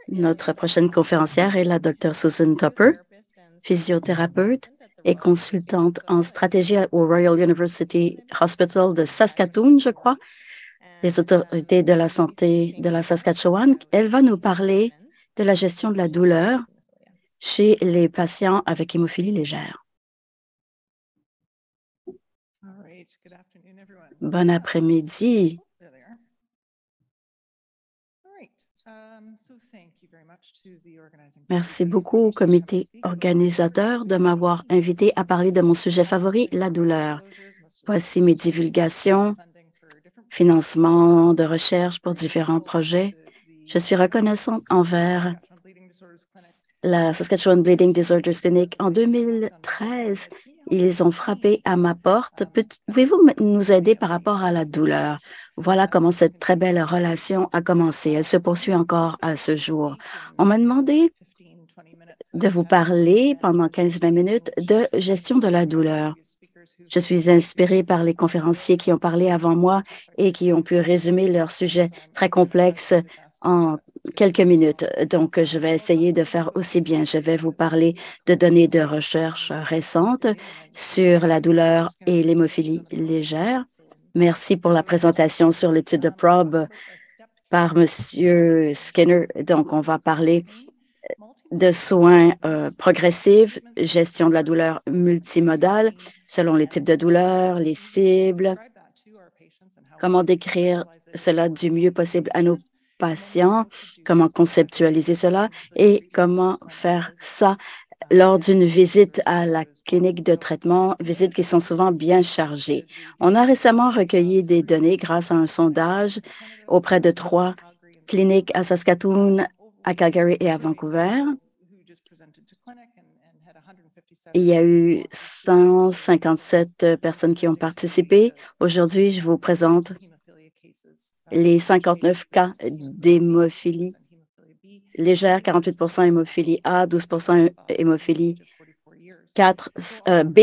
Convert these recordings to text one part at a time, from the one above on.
Notre prochaine conférencière est la Dr. Susan Tupper, physiothérapeute et consultante en stratégie au Royal University Hospital de Saskatoon, je crois, les autorités de la santé de la Saskatchewan. Elle va nous parler de la gestion de la douleur chez les patients avec hémophilie légère. Bon après-midi. Merci beaucoup au comité organisateur de m'avoir invité à parler de mon sujet favori, la douleur. Voici mes divulgations, financement de recherche pour différents projets. Je suis reconnaissante envers la Saskatchewan Bleeding Disorders Clinic. En 2013, ils ont frappé à ma porte. Pouvez-vous nous aider par rapport à la douleur? Voilà comment cette très belle relation a commencé. Elle se poursuit encore à ce jour. On m'a demandé de vous parler pendant 15-20 minutes de gestion de la douleur. Je suis inspirée par les conférenciers qui ont parlé avant moi et qui ont pu résumer leur sujet très complexe en quelques minutes. Donc, je vais essayer de faire aussi bien. Je vais vous parler de données de recherche récentes sur la douleur et l'hémophilie légère. Merci pour la présentation sur l'étude de Probe par M. Skinner. Donc, on va parler de soins progressifs, gestion de la douleur multimodale selon les types de douleurs, les cibles, comment décrire cela du mieux possible à nos patients, comment conceptualiser cela et comment faire ça lors d'une visite à la clinique de traitement, visites qui sont souvent bien chargées. On a récemment recueilli des données grâce à un sondage auprès de 3 cliniques à Saskatoon, à Calgary et à Vancouver. Il y a eu 157 personnes qui ont participé. Aujourd'hui, je vous présente les 59 cas d'hémophilie légère, 48 hémophilie A, 12 hémophilie B,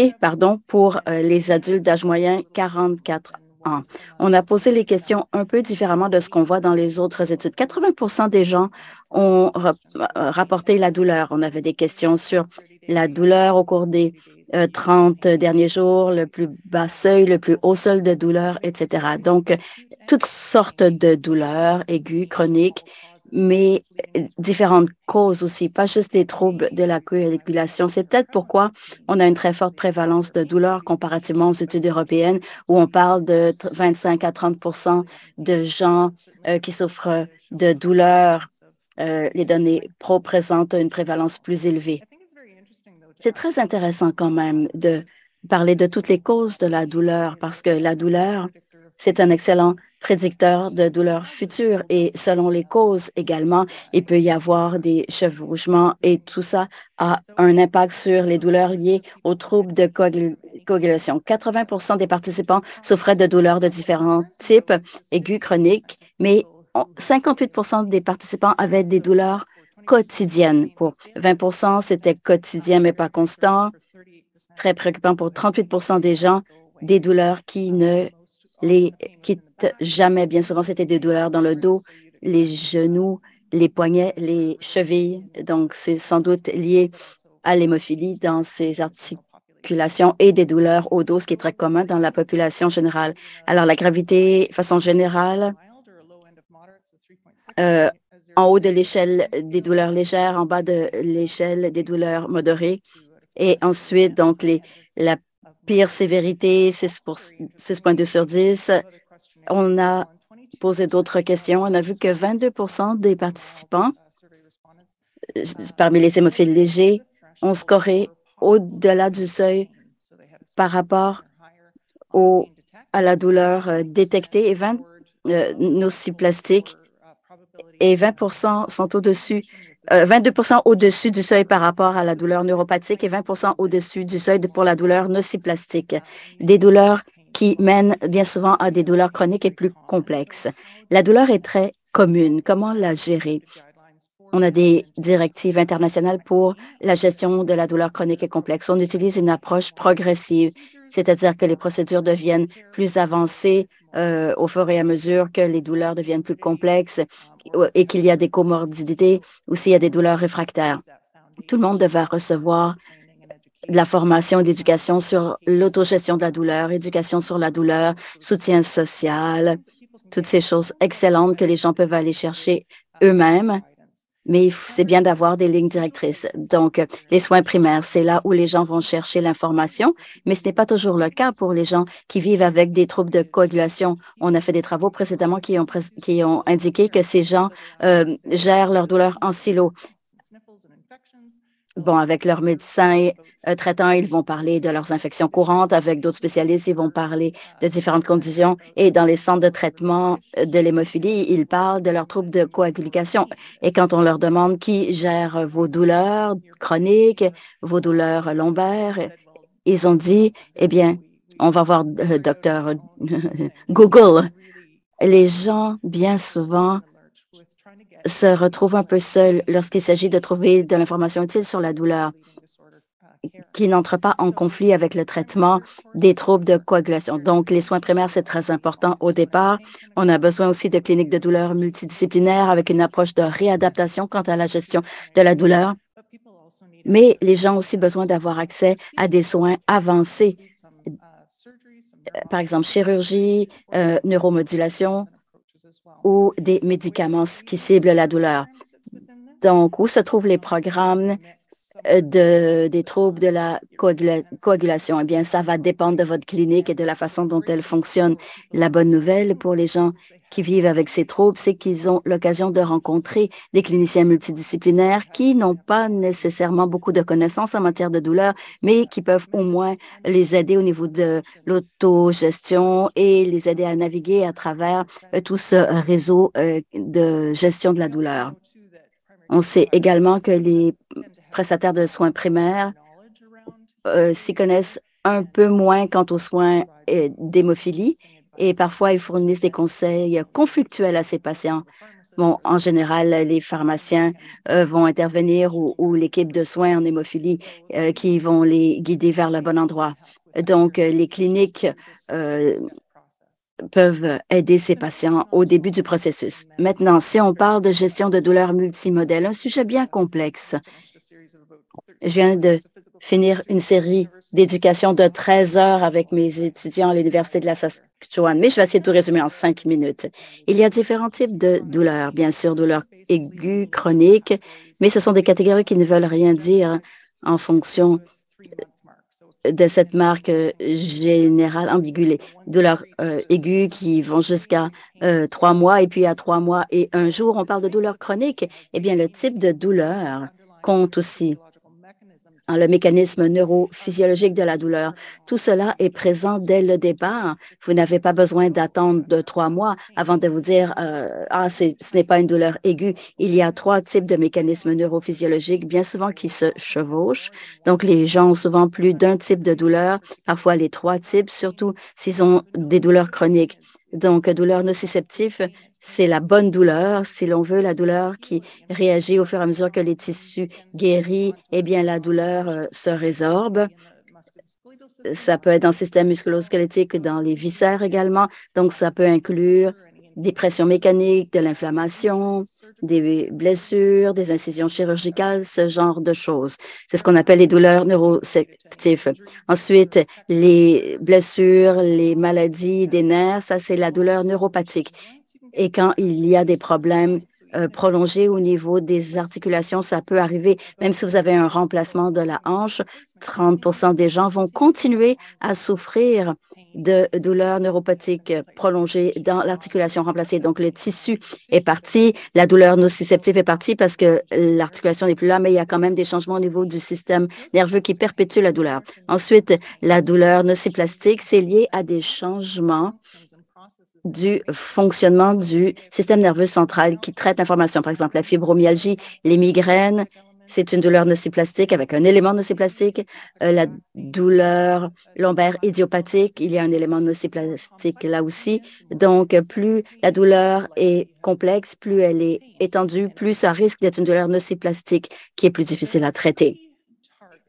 pour les adultes d'âge moyen 44 ans. On a posé les questions un peu différemment de ce qu'on voit dans les autres études. 80 des gens ont rapporté la douleur. On avait des questions sur la douleur au cours des 30 derniers jours, le plus bas seuil, le plus haut seuil de douleur, etc. Donc, toutes sortes de douleurs aiguës, chroniques, mais différentes causes aussi, pas juste des troubles de la coagulation. C'est peut-être pourquoi on a une très forte prévalence de douleurs comparativement aux études européennes où on parle de 25 à 30 de gens qui souffrent de douleurs. Les données pro présentent une prévalence plus élevée. C'est très intéressant quand même de parler de toutes les causes de la douleur parce que la douleur, c'est un excellent prédicteur de douleurs futures et selon les causes également, il peut y avoir des chevauchements et tout ça a un impact sur les douleurs liées aux troubles de coagulation. 80 des participants souffraient de douleurs de différents types, aiguës, chroniques, mais 58 des participants avaient des douleurs quotidiennes. Pour 20 c'était quotidien mais pas constant. Très préoccupant pour 38 des gens, des douleurs qui ne les quittent jamais. Bien souvent, c'était des douleurs dans le dos, les genoux, les poignets, les chevilles. Donc, c'est sans doute lié à l'hémophilie dans ces articulations et des douleurs au dos, ce qui est très commun dans la population générale. Alors, la gravité, de façon générale, en haut de l'échelle des douleurs légères, en bas de l'échelle des douleurs modérées. Et ensuite, donc, la pire sévérité, 6,2 sur 10. On a posé d'autres questions. On a vu que 22 des participants, parmi les hémophiles légers, ont scoré au-delà du seuil par rapport à la douleur détectée et 20 nociplastique et 20 sont au-dessus, 22 au-dessus du seuil par rapport à la douleur neuropathique et 20 au-dessus du seuil pour la douleur nociplastique. Des douleurs qui mènent bien souvent à des douleurs chroniques et plus complexes. La douleur est très commune. Comment la gérer? On a des directives internationales pour la gestion de la douleur chronique et complexe. On utilise une approche progressive, c'est-à-dire que les procédures deviennent plus avancées au fur et à mesure que les douleurs deviennent plus complexes et qu'il y a des comorbidités ou s'il y a des douleurs réfractaires. Tout le monde devrait recevoir de la formation et d'éducation sur l'autogestion de la douleur, éducation sur la douleur, soutien social, toutes ces choses excellentes que les gens peuvent aller chercher eux-mêmes, mais c'est bien d'avoir des lignes directrices. Donc, les soins primaires, c'est là où les gens vont chercher l'information, mais ce n'est pas toujours le cas pour les gens qui vivent avec des troubles de coagulation. On a fait des travaux précédemment qui ont indiqué que ces gens gèrent leur douleur en silo. Bon, avec leurs médecins traitants, ils vont parler de leurs infections courantes. Avec d'autres spécialistes, ils vont parler de différentes conditions. Et dans les centres de traitement de l'hémophilie, ils parlent de leurs troubles de coagulation. Et quand on leur demande qui gère vos douleurs chroniques, vos douleurs lombaires, ils ont dit, eh bien, on va voir docteur Google. Les gens, bien souvent, se retrouvent un peu seuls lorsqu'il s'agit de trouver de l'information utile sur la douleur qui n'entre pas en conflit avec le traitement des troubles de coagulation. Donc, les soins primaires, c'est très important au départ. On a besoin aussi de cliniques de douleur multidisciplinaires avec une approche de réadaptation quant à la gestion de la douleur. Mais les gens ont aussi besoin d'avoir accès à des soins avancés, par exemple chirurgie, neuromodulation ou des médicaments qui ciblent la douleur. Donc, où se trouvent les programmes des troubles de la coagulation? Eh bien, ça va dépendre de votre clinique et de la façon dont elle fonctionne. La bonne nouvelle pour les gens qui vivent avec ces troubles, c'est qu'ils ont l'occasion de rencontrer des cliniciens multidisciplinaires qui n'ont pas nécessairement beaucoup de connaissances en matière de douleur, mais qui peuvent au moins les aider au niveau de l'autogestion et les aider à naviguer à travers tout ce réseau de gestion de la douleur. On sait également que les prestataires de soins primaires s'y connaissent un peu moins quant aux soins d'hémophilie et parfois ils fournissent des conseils conflictuels à ces patients. Bon, en général, les pharmaciens vont intervenir ou l'équipe de soins en hémophilie qui vont les guider vers le bon endroit. Donc, les cliniques peuvent aider ces patients au début du processus. Maintenant, si on parle de gestion de douleurs multimodèle, un sujet bien complexe. Je viens de finir une série d'éducation de 13 heures avec mes étudiants à l'Université de la Saskatchewan, mais je vais essayer de tout résumer en 5 minutes. Il y a différents types de douleurs, bien sûr, douleurs aiguës, chroniques, mais ce sont des catégories qui ne veulent rien dire en fonction de cette marque générale ambiguë, douleurs aiguës qui vont jusqu'à 3 mois, et puis à 3 mois et un jour, on parle de douleurs chroniques. Eh bien, le type de douleur compte aussi le mécanisme neurophysiologique de la douleur. Tout cela est présent dès le départ. Vous n'avez pas besoin d'attendre de 3 mois avant de vous dire ce n'est pas une douleur aiguë. Il y a 3 types de mécanismes neurophysiologiques, bien souvent qui se chevauchent. Donc, les gens ont souvent plus d'un type de douleur, parfois les 3 types, surtout s'ils ont des douleurs chroniques. Donc, douleur nociceptive, c'est la bonne douleur, si l'on veut, la douleur qui réagit au fur et à mesure que les tissus guéris, eh bien, la douleur se résorbe. Ça peut être dans le système musculo-squelettique, dans les viscères également. Donc, ça peut inclure des pressions mécaniques, de l'inflammation, des blessures, des incisions chirurgicales, ce genre de choses. C'est ce qu'on appelle les douleurs neuroceptives. Ensuite, les blessures, les maladies des nerfs, ça, c'est la douleur neuropathique. Et quand il y a des problèmes prolongés au niveau des articulations, ça peut arriver. Même si vous avez un remplacement de la hanche, 30 des gens vont continuer à souffrir de douleurs neuropathiques prolongées dans l'articulation remplacée. Donc, le tissu est parti, la douleur nociceptive est partie parce que l'articulation n'est plus là, mais il y a quand même des changements au niveau du système nerveux qui perpétuent la douleur. Ensuite, la douleur nociplastique, c'est lié à des changements du fonctionnement du système nerveux central qui traite l'information, par exemple la fibromyalgie, les migraines. C'est une douleur nociplastique avec un élément nociplastique. La douleur lombaire idiopathique, il y a un élément nociplastique là aussi. Donc, plus la douleur est complexe, plus elle est étendue, plus ça risque d'être une douleur nociplastique qui est plus difficile à traiter.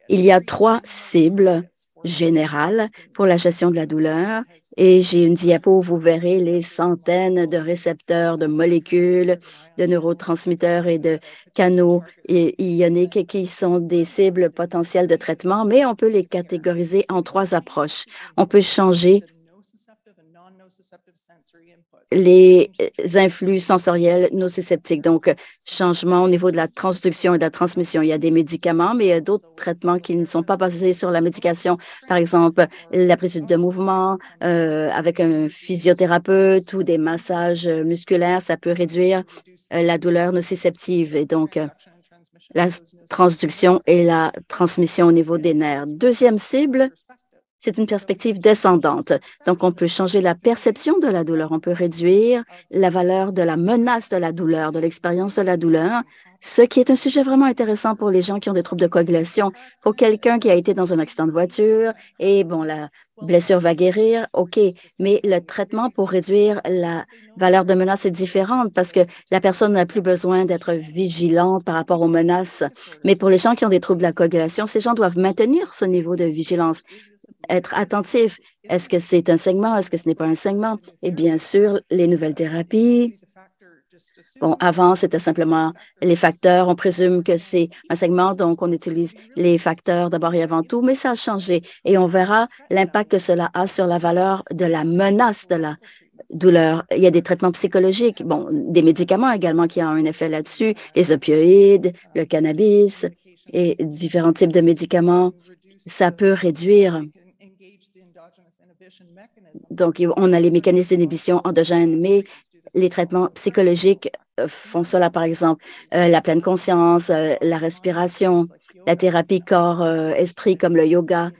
Il y a 3 cibles générales pour la gestion de la douleur et j'ai une diapo où vous verrez les centaines de récepteurs, de molécules, de neurotransmetteurs et de canaux ioniques qui sont des cibles potentielles de traitement, mais on peut les catégoriser en 3 approches. On peut changer les influx sensoriels nociceptiques. Donc, changement au niveau de la transduction et de la transmission. Il y a des médicaments, mais il y a d'autres traitements qui ne sont pas basés sur la médication. Par exemple, la prise de mouvement avec un physiothérapeute ou des massages musculaires, ça peut réduire la douleur nociceptive et donc la transduction et la transmission au niveau des nerfs. Deuxième cible, c'est une perspective descendante. Donc, on peut changer la perception de la douleur. On peut réduire la valeur de la menace de la douleur, de l'expérience de la douleur, ce qui est un sujet vraiment intéressant pour les gens qui ont des troubles de coagulation. Pour quelqu'un qui a été dans un accident de voiture et, bon, la blessure va guérir, OK, mais le traitement pour réduire la valeur de menace est différente parce que la personne n'a plus besoin d'être vigilante par rapport aux menaces. Mais pour les gens qui ont des troubles de la coagulation, ces gens doivent maintenir ce niveau de vigilance, être attentif. Est-ce que c'est un segment? Est-ce que ce n'est pas un segment? Et bien sûr, les nouvelles thérapies. Bon, avant, c'était simplement les facteurs. On présume que c'est un segment, donc on utilise les facteurs d'abord et avant tout, mais ça a changé et on verra l'impact que cela a sur la valeur de la menace de la douleur. Il y a des traitements psychologiques, bon, des médicaments également qui ont un effet là-dessus, les opioïdes, le cannabis et différents types de médicaments. Ça peut réduire. Donc, on a les mécanismes d'inhibition endogènes, mais les traitements psychologiques font cela, par exemple, la pleine conscience, la respiration, la thérapie corps-esprit comme le yoga.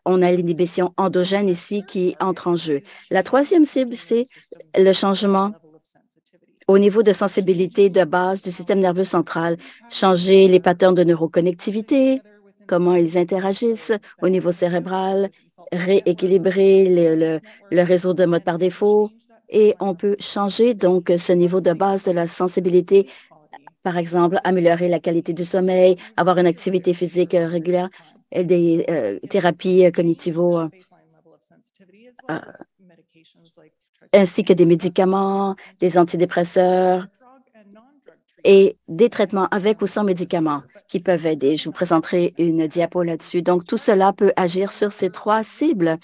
On a l'inhibition endogène ici qui entre en jeu. La troisième cible, c'est le changement au niveau de sensibilité de base du système nerveux central, changer les patterns de neuroconnectivité, comment ils interagissent au niveau cérébral, rééquilibrer le réseau de mode par défaut. Et on peut changer donc ce niveau de base de la sensibilité, par exemple, améliorer la qualité du sommeil, avoir une activité physique régulière, et des thérapies cognitivo, ainsi que des médicaments, des antidépresseurs et des traitements avec ou sans médicaments qui peuvent aider. Je vous présenterai une diapo là-dessus. Donc, tout cela peut agir sur ces 3 cibles.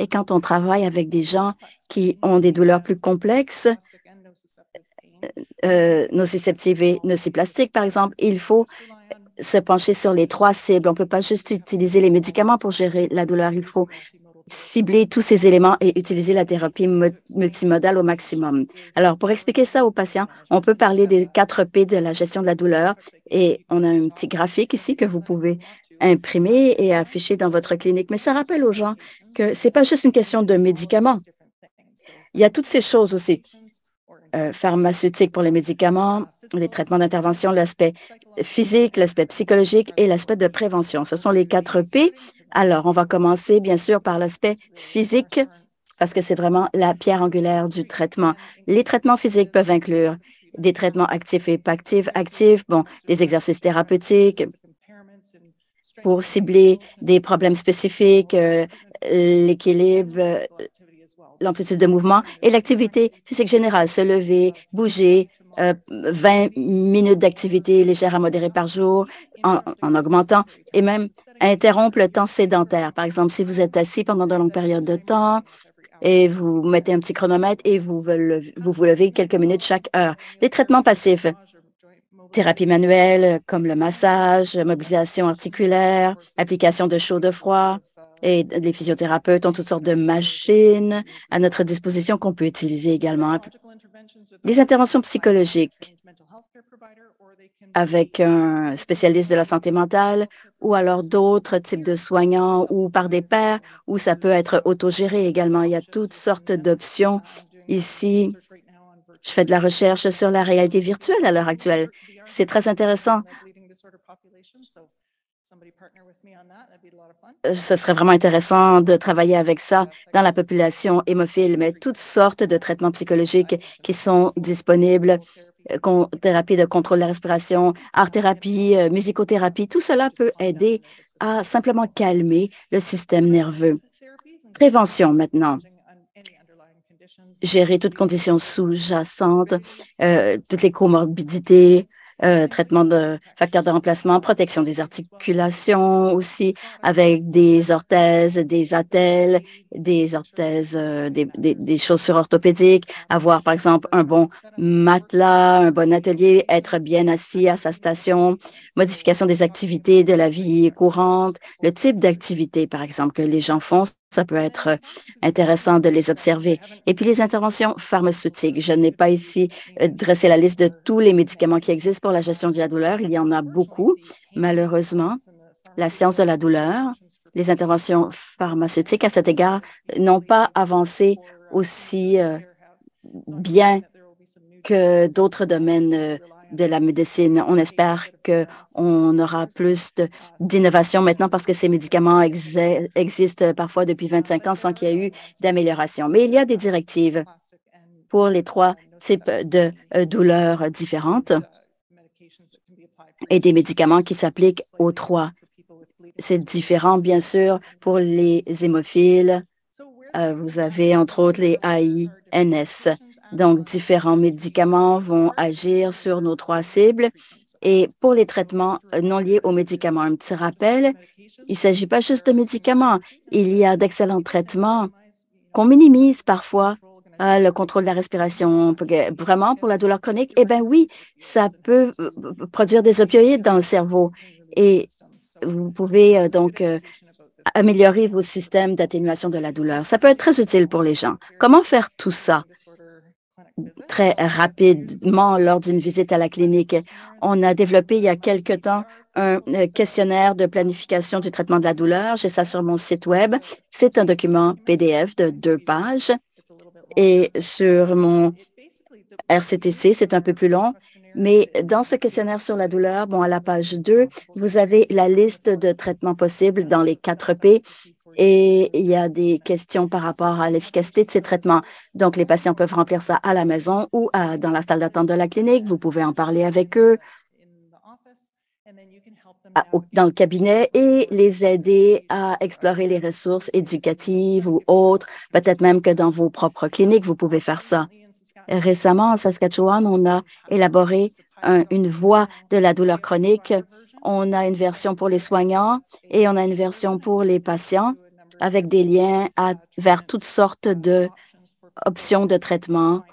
Et quand on travaille avec des gens qui ont des douleurs plus complexes, nociceptives et nociplastiques, par exemple, il faut se pencher sur les 3 cibles. On ne peut pas juste utiliser les médicaments pour gérer la douleur. Il faut cibler tous ces éléments et utiliser la thérapie multimodale au maximum. Alors, pour expliquer ça aux patients, on peut parler des 4 P de la gestion de la douleur et on a un petit graphique ici que vous pouvez imprimer et afficher dans votre clinique. Mais ça rappelle aux gens que ce n'est pas juste une question de médicaments. Il y a toutes ces choses aussi. Pharmaceutiques pour les médicaments, les traitements d'intervention, l'aspect physique, l'aspect psychologique et l'aspect de prévention. Ce sont les 4 P. Alors, on va commencer bien sûr par l'aspect physique parce que c'est vraiment la pierre angulaire du traitement. Les traitements physiques peuvent inclure des traitements actifs et pas actifs. Actifs, bon, des exercices thérapeutiques pour cibler des problèmes spécifiques, l'équilibre, l'amplitude de mouvement et l'activité physique générale, se lever, bouger, 20 minutes d'activité légère à modérée par jour en augmentant et même interrompre le temps sédentaire. Par exemple, si vous êtes assis pendant de longues périodes de temps et vous mettez un petit chronomètre et vous vous levez quelques minutes chaque heure. Les traitements passifs, thérapie manuelle comme le massage, mobilisation articulaire, application de chaud de froid. Et les physiothérapeutes ont toutes sortes de machines à notre disposition qu'on peut utiliser également. Les interventions psychologiques avec un spécialiste de la santé mentale ou alors d'autres types de soignants ou par des pairs, ou ça peut être autogéré également. Il y a toutes sortes d'options ici. Je fais de la recherche sur la réalité virtuelle à l'heure actuelle. C'est très intéressant Ce serait vraiment intéressant de travailler avec ça dans la population hémophile, mais toutes sortes de traitements psychologiques qui sont disponibles, thérapie de contrôle de la respiration, art-thérapie, musicothérapie, tout cela peut aider à simplement calmer le système nerveux. Prévention maintenant. Gérer toutes conditions sous-jacentes, toutes les comorbidités, traitement de facteurs de remplacement, protection des articulations aussi, avec des orthèses, des attelles, des orthèses, des chaussures orthopédiques, avoir par exemple un bon matelas, un bon atelier, être bien assis à sa station, modification des activités de la vie courante, le type d'activité par exemple que les gens font, ça peut être intéressant de les observer. Et puis les interventions pharmaceutiques. Je n'ai pas ici dressé la liste de tous les médicaments qui existent pour la gestion de la douleur. Il y en a beaucoup. Malheureusement, la science de la douleur, les interventions pharmaceutiques à cet égard n'ont pas avancé aussi bien que d'autres domaines de la médecine. On espère qu'on aura plus d'innovation maintenant parce que ces médicaments existent parfois depuis 25 ans sans qu'il y ait eu d'amélioration. Mais il y a des directives pour les trois types de douleurs différentes et des médicaments qui s'appliquent aux trois. C'est différent, bien sûr, pour les hémophiles. Vous avez, entre autres, les AINS. Donc, différents médicaments vont agir sur nos trois cibles. Et pour les traitements non liés aux médicaments, un petit rappel, il ne s'agit pas juste de médicaments. Il y a d'excellents traitements qu'on minimise parfois. Le contrôle de la respiration, vraiment pour la douleur chronique, eh bien oui, ça peut produire des opioïdes dans le cerveau. Et vous pouvez donc améliorer vos systèmes d'atténuation de la douleur. Ça peut être très utile pour les gens. Comment faire tout ça? Très rapidement lors d'une visite à la clinique. On a développé il y a quelque temps un questionnaire de planification du traitement de la douleur. J'ai ça sur mon site Web. C'est un document PDF de 2 pages et sur mon RCTC, c'est un peu plus long. Mais dans ce questionnaire sur la douleur, bon, à la page 2, vous avez la liste de traitements possibles dans les 4 P et il y a des questions par rapport à l'efficacité de ces traitements. Donc, les patients peuvent remplir ça à la maison ou dans la salle d'attente de la clinique. Vous pouvez en parler avec eux dans le cabinet et les aider à explorer les ressources éducatives ou autres. Peut-être même que dans vos propres cliniques, vous pouvez faire ça. Récemment, en Saskatchewan, on a élaboré une voie de la douleur chronique. On a une version pour les soignants et on a une version pour les patients avec des liens vers toutes sortes d'options de traitement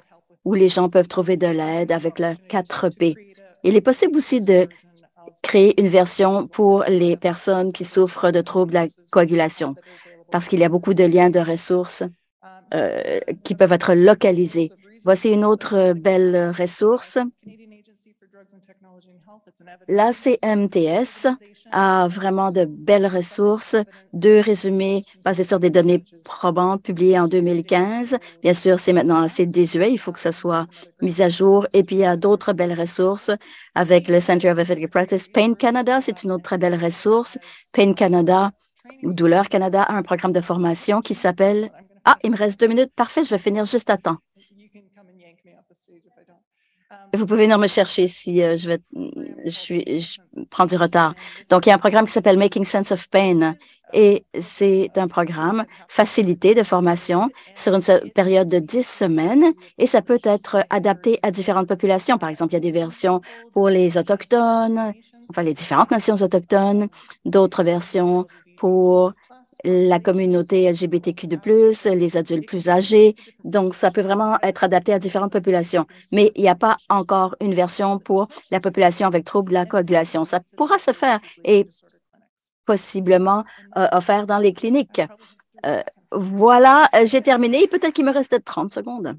où les gens peuvent trouver de l'aide avec le 4P. Il est possible aussi de créer une version pour les personnes qui souffrent de troubles de la coagulation parce qu'il y a beaucoup de liens de ressources qui peuvent être localisés. Voici une autre belle ressource. L'ACMTS a vraiment de belles ressources, 2 résumés basés sur des données probantes publiées en 2015. Bien sûr, c'est maintenant assez désuet, il faut que ça soit mis à jour. Et puis, il y a d'autres belles ressources avec le Center of Effective Practice. Pain Canada, c'est une autre très belle ressource. Pain Canada ou Douleur Canada a un programme de formation qui s'appelle... Ah, il me reste 2 minutes. Parfait, je vais finir juste à temps. Vous pouvez venir me chercher si je prends du retard. Donc, il y a un programme qui s'appelle Making Sense of Pain et c'est un programme facilité de formation sur une période de 10 semaines et ça peut être adapté à différentes populations. Par exemple, il y a des versions pour les Autochtones, enfin les différentes nations autochtones, d'autres versions pour la communauté LGBTQ2+, les adultes plus âgés. Donc, ça peut vraiment être adapté à différentes populations. Mais il n'y a pas encore une version pour la population avec trouble de la coagulation. Ça pourra se faire et possiblement offert dans les cliniques. Voilà, j'ai terminé. Peut-être qu'il me restait 30 secondes.